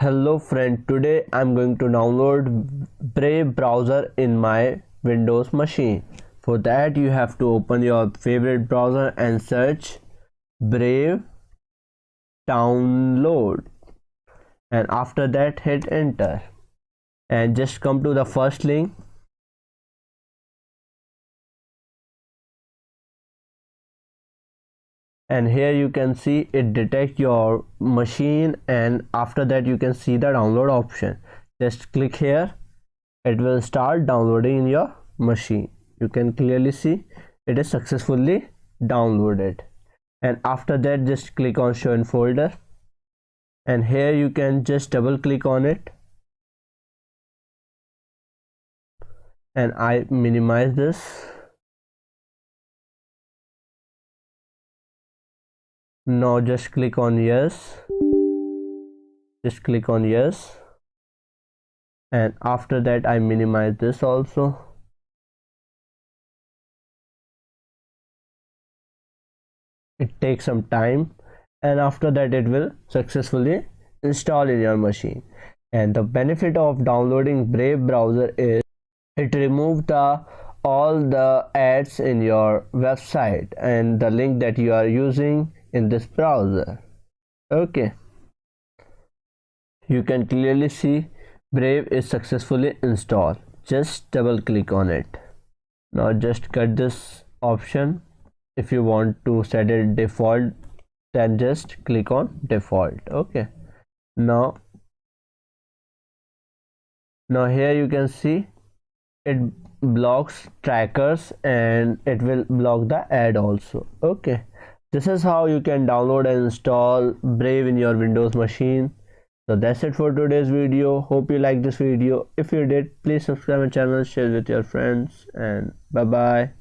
Hello friend, today I'm going to download Brave browser in my Windows machine. For that you have to open your favorite browser and search Brave download, and after that hit enter and just come to the first link. And here you can see it detect your machine, and after that you can see the download option. Just click here, it will start downloading in your machine. You can clearly see it is successfully downloaded, and after that just click on show in folder, and here you can just double click on it, and I minimize this. Now just click on yes, and after that I minimize this also. It takes some time, and after that it will successfully install in your machine. And the benefit of downloading Brave browser is it removes all the ads in your website and the link that you are using in this browser. Okay, you can clearly see Brave is successfully installed. Just double click on it. Now just cut this option. If you want to set it default, then just click on default. Okay, now here you can see it blocks trackers and it will block the ad also. Okay, this is how you can download and install Brave in your Windows machine. So that's it for today's video. Hope you liked this video. If you did, please subscribe my channel, share with your friends, and bye bye.